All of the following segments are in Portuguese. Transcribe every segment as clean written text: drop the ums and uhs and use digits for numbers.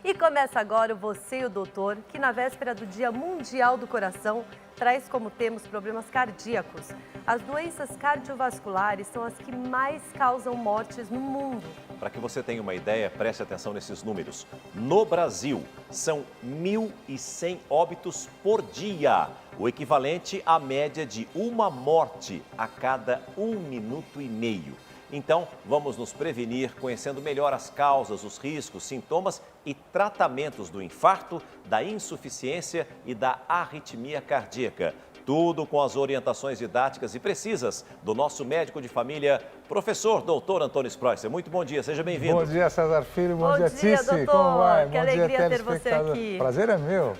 E começa agora o Você e o Doutor, que na véspera do Dia Mundial do Coração, traz como tema os problemas cardíacos. As doenças cardiovasculares são as que mais causam mortes no mundo. Para que você tenha uma ideia, preste atenção nesses números. No Brasil, são 1.100 óbitos por dia, o equivalente à média de uma morte a cada 1 minuto e meio. Então, vamos nos prevenir conhecendo melhor as causas, os riscos, sintomas e tratamentos do infarto, da insuficiência e da arritmia cardíaca. Tudo com as orientações didáticas e precisas do nosso médico de família, professor Dr. Antônio Spreusser. Muito bom dia, seja bem-vindo. Bom dia, César Filho. Bom dia, Cici. Doutor. Como vai? Que bom alegria dia, ter você aqui. Prazer é meu.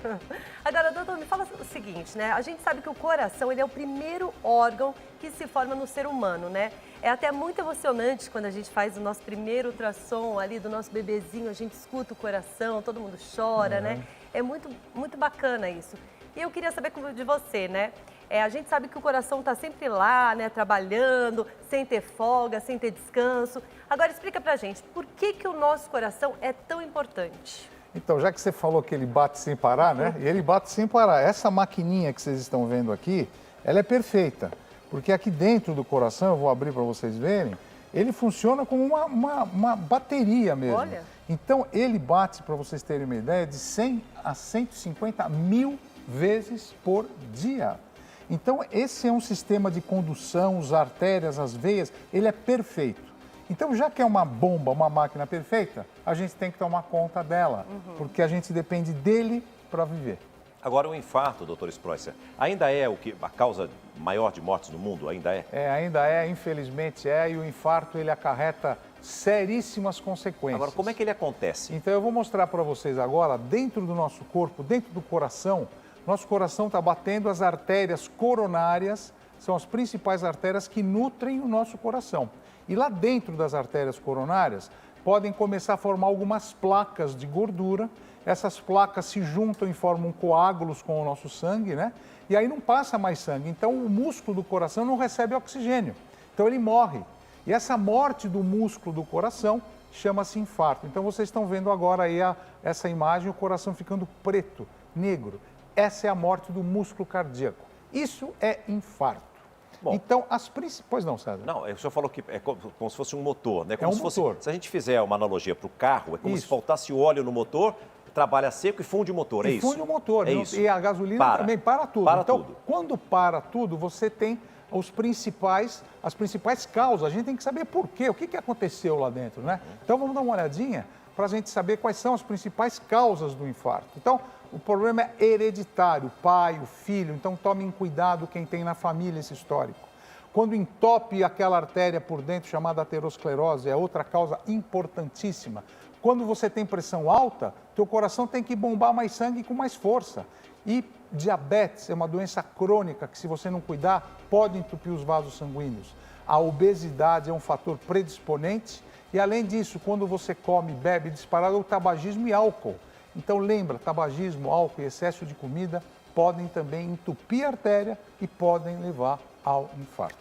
Agora, doutor, me fala o seguinte, né? A gente sabe que o coração ele é o primeiro órgão que se forma no ser humano, né? É até muito emocionante quando a gente faz o nosso primeiro ultrassom ali do nosso bebezinho, a gente escuta o coração, todo mundo chora, né? É muito bacana isso. E eu queria saber de você, né? A gente sabe que o coração está sempre lá, né, trabalhando, sem ter folga, sem ter descanso. Agora explica pra gente, por que o nosso coração é tão importante? Então, já que você falou que ele bate sem parar, né? E ele bate sem parar. Essa maquininha que vocês estão vendo aqui, ela é perfeita. Porque aqui dentro do coração, eu vou abrir para vocês verem, ele funciona como uma bateria mesmo. Olha. Então, ele bate, para vocês terem uma ideia, de 100 a 150 mil vezes por dia. Então, esse é um sistema de condução, as artérias, as veias, ele é perfeito. Então, já que é uma bomba, uma máquina perfeita, a gente tem que tomar conta dela, porque a gente depende dele para viver. Agora, o infarto, doutor Spreusser, ainda é a causa maior de mortes no mundo? Ainda é? Ainda é, infelizmente é, e o infarto ele acarreta seríssimas consequências. Agora, como é que ele acontece? Então, eu vou mostrar para vocês agora, dentro do nosso corpo, dentro do coração, nosso coração está batendo, as artérias coronárias são as principais artérias que nutrem o nosso coração. E lá dentro das artérias coronárias podem começar a formar algumas placas de gordura. Essas placas se juntam e formam coágulos com o nosso sangue, né? E aí não passa mais sangue. Então o músculo do coração não recebe oxigênio. Então ele morre. E essa morte do músculo do coração chama-se infarto. Então vocês estão vendo agora aí essa imagem, o coração ficando preto, negro. Essa é a morte do músculo cardíaco. Isso é infarto. Bom, então, as principais... Pois não, César? Não, o senhor falou que é como se fosse um motor, né? É um motor. Se a gente fizer uma analogia para o carro, é como se faltasse óleo no motor, trabalha seco e funde o motor, é isso? Funde o motor. É isso. E a gasolina também para tudo. Para então, tudo. Quando para tudo, você tem as principais causas. A gente tem que saber por quê, o que aconteceu lá dentro, né? Então, vamos dar uma olhadinha para a gente saber quais são as principais causas do infarto. Então, o problema é hereditário, o pai, o filho, então tomem cuidado quem tem na família esse histórico. Quando entope aquela artéria por dentro, chamada aterosclerose, é outra causa importantíssima. Quando você tem pressão alta, teu coração tem que bombar mais sangue com mais força. E diabetes é uma doença crônica que, se você não cuidar, pode entupir os vasos sanguíneos. A obesidade é um fator predisponente. E, além disso, quando você come, bebe, disparado, o tabagismo e álcool. Então, lembra, tabagismo, álcool e excesso de comida podem também entupir a artéria e podem levar ao infarto.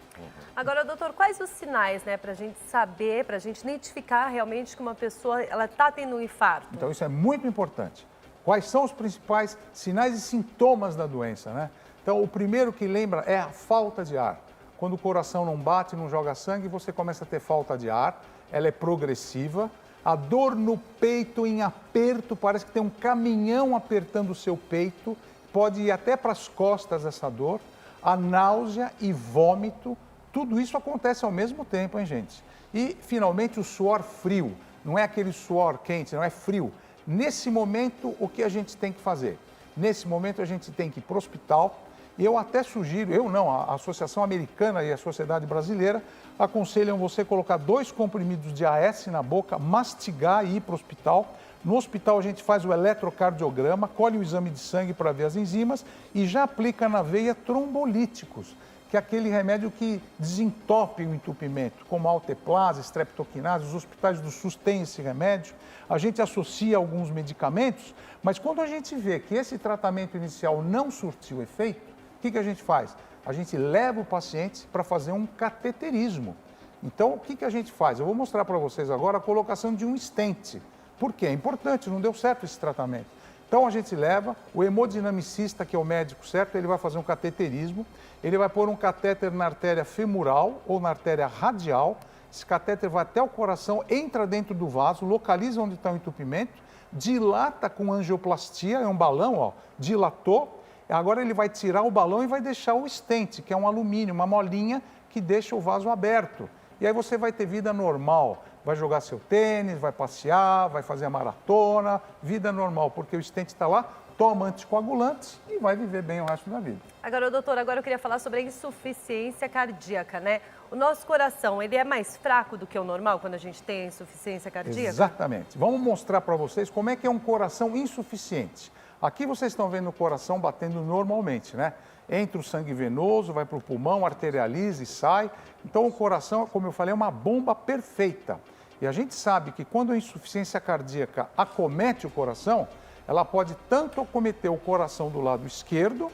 Agora, doutor, quais os sinais, né, para a gente saber, para a gente identificar realmente que uma pessoa está tendo um infarto? Então, isso é muito importante. Quais são os principais sinais e sintomas da doença, né? Então, o primeiro que lembra é a falta de ar. Quando o coração não bate, não joga sangue, você começa a ter falta de ar. Ela é progressiva. A dor no peito em aperto, parece que tem um caminhão apertando o seu peito, pode ir até para as costas essa dor. A náusea e vômito, tudo isso acontece ao mesmo tempo, hein, gente? E, finalmente, o suor frio. Não é aquele suor quente, não é frio. Nesse momento, o que a gente tem que fazer? Nesse momento, a gente tem que ir para o hospital. E eu até sugiro, a Associação Americana e a Sociedade Brasileira aconselham você colocar 2 comprimidos de AS na boca, mastigar e ir para o hospital. No hospital a gente faz o eletrocardiograma, colhe o exame de sangue para ver as enzimas e já aplica na veia trombolíticos, que é aquele remédio que desentope o entupimento, como alteplase, streptokinase. Os hospitais do SUS têm esse remédio. A gente associa alguns medicamentos, mas quando a gente vê que esse tratamento inicial não surtiu efeito, o que a gente faz? A gente leva o paciente para fazer um cateterismo. Então, o que a gente faz? Eu vou mostrar para vocês agora a colocação de um stent. Por quê? É importante, não deu certo esse tratamento. Então a gente leva, o hemodinamicista, que é o médico certo, ele vai fazer um cateterismo, ele vai pôr um catéter na artéria femoral ou na artéria radial, esse catéter vai até o coração, entra dentro do vaso, localiza onde está o entupimento, dilata com angioplastia, é um balão, ó, dilatou, agora ele vai tirar o balão e vai deixar o stent, que é um alumínio, uma molinha que deixa o vaso aberto. E aí você vai ter vida normal, vai jogar seu tênis, vai passear, vai fazer a maratona, vida normal, porque o stent está lá, toma anticoagulantes e vai viver bem o resto da vida. Agora, doutor, eu queria falar sobre a insuficiência cardíaca, né? O nosso coração, ele é mais fraco do que o normal quando a gente tem a insuficiência cardíaca? Exatamente. Vamos mostrar para vocês como é que é um coração insuficiente. Aqui vocês estão vendo o coração batendo normalmente, né? Entra o sangue venoso, vai para o pulmão, arterializa e sai. Então o coração, como eu falei, é uma bomba perfeita. E a gente sabe que quando a insuficiência cardíaca acomete o coração, ela pode tanto acometer o coração do lado esquerdo,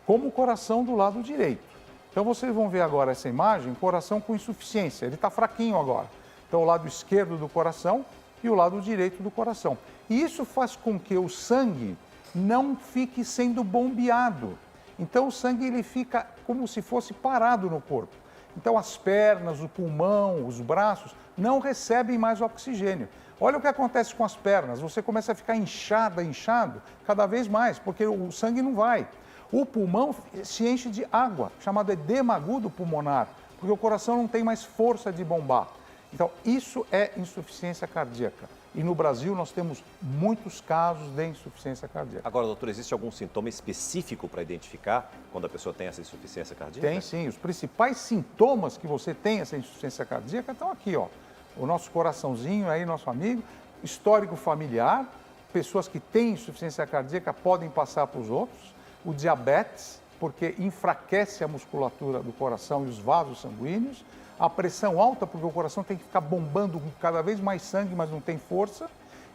como o coração do lado direito. Então vocês vão ver agora essa imagem, coração com insuficiência, ele está fraquinho agora. Então o lado esquerdo do coração e o lado direito do coração. E isso faz com que o sangue não fique sendo bombeado. Então o sangue ele fica como se fosse parado no corpo. Então as pernas, o pulmão, os braços não recebem mais oxigênio. Olha o que acontece com as pernas, você começa a ficar inchado, cada vez mais, porque o sangue não vai. O pulmão se enche de água, chamado edema agudo pulmonar, porque o coração não tem mais força de bombar. Então, isso é insuficiência cardíaca. E no Brasil nós temos muitos casos de insuficiência cardíaca. Agora, doutor, existe algum sintoma específico para identificar quando a pessoa tem essa insuficiência cardíaca? Tem sim. Os principais sintomas que você tem essa insuficiência cardíaca estão aqui, ó. O nosso coraçãozinho aí, nosso amigo, histórico familiar, pessoas que têm insuficiência cardíaca podem passar para os outros. O diabetes, porque enfraquece a musculatura do coração e os vasos sanguíneos. A pressão alta, porque o coração tem que ficar bombando cada vez mais sangue, mas não tem força.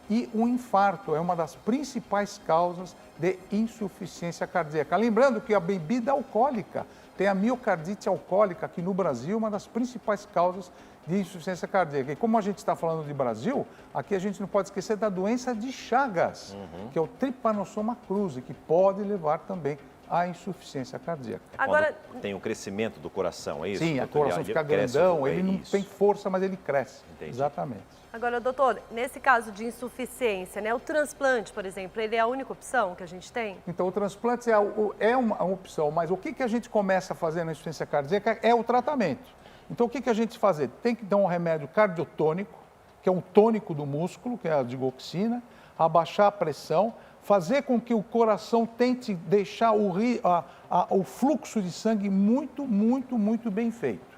E o infarto é uma das principais causas de insuficiência cardíaca. Lembrando que a bebida alcoólica tem a miocardite alcoólica, que no Brasil é uma das principais causas de insuficiência cardíaca. E como a gente está falando de Brasil, aqui a gente não pode esquecer da doença de Chagas, que é o Trypanosoma cruzi, que pode levar também à insuficiência cardíaca. Agora, quando tem um crescimento do coração, é isso? Sim, o doutor? coração Ele fica cresce, grandão, é ele não isso. tem força, mas ele cresce. Entendi. Exatamente. agora, doutor, nesse caso de insuficiência, né, o transplante, por exemplo, ele é a única opção que a gente tem? Então, o transplante é uma opção, mas o que a gente começa a fazer na insuficiência cardíaca é o tratamento. Então, o que a gente faz? Tem que dar um remédio cardiotônico, que é um tônico do músculo, que é a digoxina, abaixar a pressão, fazer com que o coração tente deixar o fluxo de sangue muito bem feito.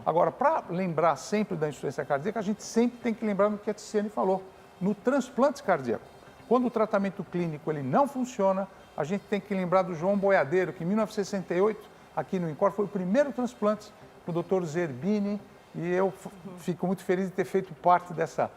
Agora, para lembrar sempre da insuficiência cardíaca, a gente sempre tem que lembrar no que a Tiziane falou, no transplante cardíaco. Quando o tratamento clínico ele não funciona, a gente tem que lembrar do João Boiadeiro, que em 1968, aqui no INCOR, foi o primeiro transplante com o Dr. Zerbini, e eu fico muito feliz de ter feito parte dessa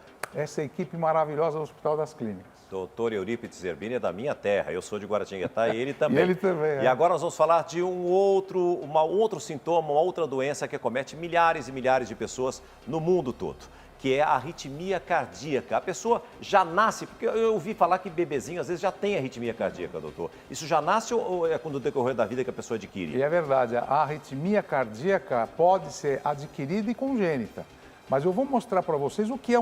equipe maravilhosa do Hospital das Clínicas. Doutor Eurípides Zerbini é da minha terra, eu sou de Guaratinguetá e ele também. E ele também, é. E agora nós vamos falar de um outro sintoma, uma outra doença que acomete milhares e milhares de pessoas no mundo todo, que é a arritmia cardíaca. A pessoa já nasce, porque eu ouvi falar que bebezinho às vezes já tem arritmia cardíaca, doutor. Isso já nasce ou é no decorrer da vida que a pessoa adquire? E é verdade, a arritmia cardíaca pode ser adquirida e congênita. Mas eu vou mostrar para vocês o que é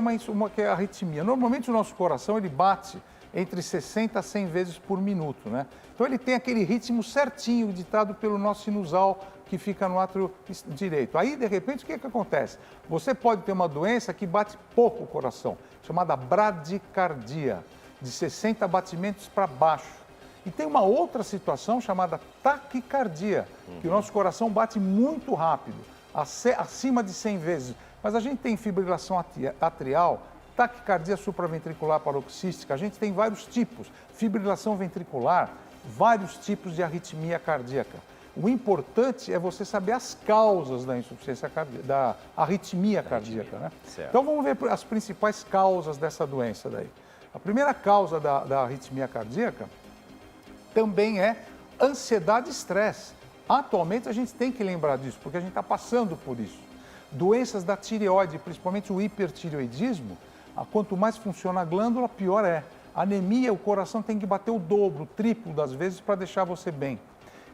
que é a arritmia. Normalmente o nosso coração ele bate entre 60 a 100 vezes por minuto, né? Então ele tem aquele ritmo certinho ditado pelo nosso sinusal que fica no átrio direito. Aí, de repente, o que acontece? Você pode ter uma doença que bate pouco o coração, chamada bradicardia, de 60 batimentos para baixo. E tem uma outra situação chamada taquicardia, que o nosso coração bate muito rápido, acima de 100 vezes. Mas a gente tem fibrilação atrial, taquicardia supraventricular paroxística, a gente tem vários tipos, fibrilação ventricular, vários tipos de arritmia cardíaca. O importante é você saber as causas da insuficiência cardíaca, da arritmia cardíaca, né? Certo. Então vamos ver as principais causas dessa doença daí. A primeira causa da arritmia cardíaca também é ansiedade e estresse. Atualmente a gente tem que lembrar disso, porque a gente está passando por isso. Doenças da tireoide, principalmente o hipertireoidismo, Quanto mais funciona a glândula, pior é. Anemia, o coração tem que bater o dobro, o triplo das vezes para deixar você bem.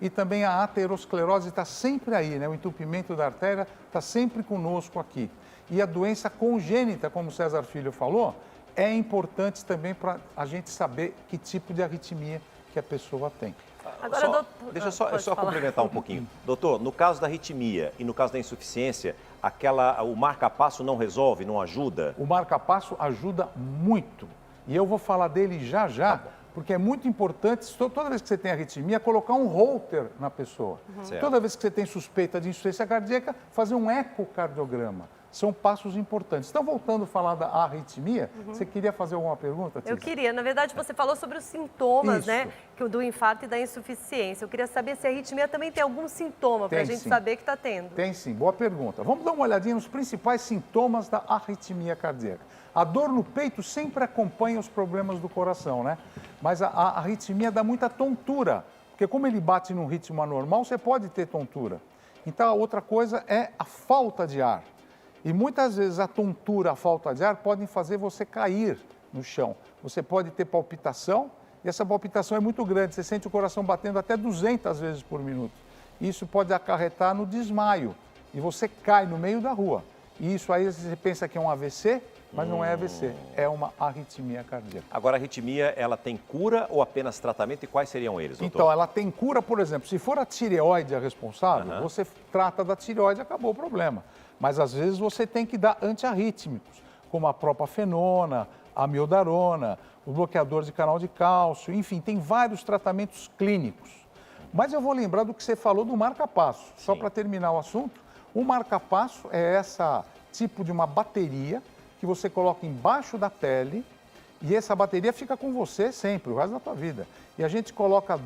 E também a aterosclerose está sempre aí, né? O entupimento da artéria está sempre conosco aqui. E a doença congênita, como o César Filho falou, é importante também para a gente saber que tipo de arritmia que a pessoa tem. Agora, doutor... Deixa eu só complementar um pouquinho. Doutor, no caso da arritmia e no caso da insuficiência, o marca-passo não resolve, não ajuda? O marca-passo ajuda muito. E eu vou falar dele já já, porque é muito importante, toda vez que você tem arritmia, colocar um holter na pessoa. Toda vez que você tem suspeita de insuficiência cardíaca, fazer um ecocardiograma. São passos importantes. Então, voltando a falar da arritmia, você queria fazer alguma pergunta, Tisa? Eu queria. Na verdade, você falou sobre os sintomas, Isso. né? Do infarto e da insuficiência. Eu queria saber se a arritmia também tem algum sintoma para a gente saber que está tendo. Tem sim, boa pergunta. Vamos dar uma olhadinha nos principais sintomas da arritmia cardíaca. A dor no peito sempre acompanha os problemas do coração, né? Mas a arritmia dá muita tontura, porque como ele bate num ritmo anormal, você pode ter tontura. Então, a outra coisa é a falta de ar. E muitas vezes a tontura, a falta de ar podem fazer você cair no chão. Você pode ter palpitação e essa palpitação é muito grande. Você sente o coração batendo até 200 vezes por minuto. Isso pode acarretar no desmaio e você cai no meio da rua. E isso aí você pensa que é um AVC, mas não é AVC, é uma arritmia cardíaca. Agora, a arritmia, ela tem cura ou apenas tratamento e quais seriam eles, doutor? Então, ela tem cura, por exemplo, se for a tireoide a responsável, você trata da tireoide e acabou o problema. Mas às vezes você tem que dar antiarrítmicos, como a propafenona, a amiodarona, o bloqueador de canal de cálcio, enfim, tem vários tratamentos clínicos. Mas eu vou lembrar do que você falou do marca-passo. Só para terminar o assunto, o marca-passo é esse tipo de uma bateria que você coloca embaixo da pele e essa bateria fica com você sempre, o resto da tua vida. E a gente coloca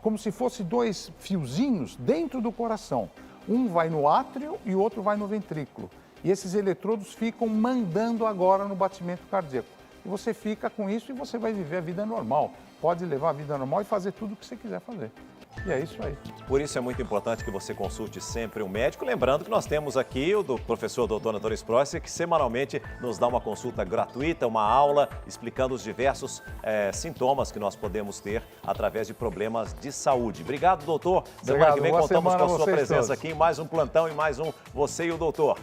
como se fosse dois fiozinhos dentro do coração. Um vai no átrio e o outro vai no ventrículo. E esses eletrodos ficam mandando agora no batimento cardíaco. E você fica com isso e você vai viver a vida normal. Pode levar a vida normal e fazer tudo o que você quiser fazer. E é isso aí. Por isso é muito importante que você consulte sempre um médico. Lembrando que nós temos aqui o professor Dr. Antônio Sprosser, que semanalmente nos dá uma consulta gratuita, uma aula explicando os diversos sintomas que nós podemos ter através de problemas de saúde. Obrigado, doutor. Semana que vem contamos com a sua presença aqui em mais um plantão e mais um Você e o Doutor.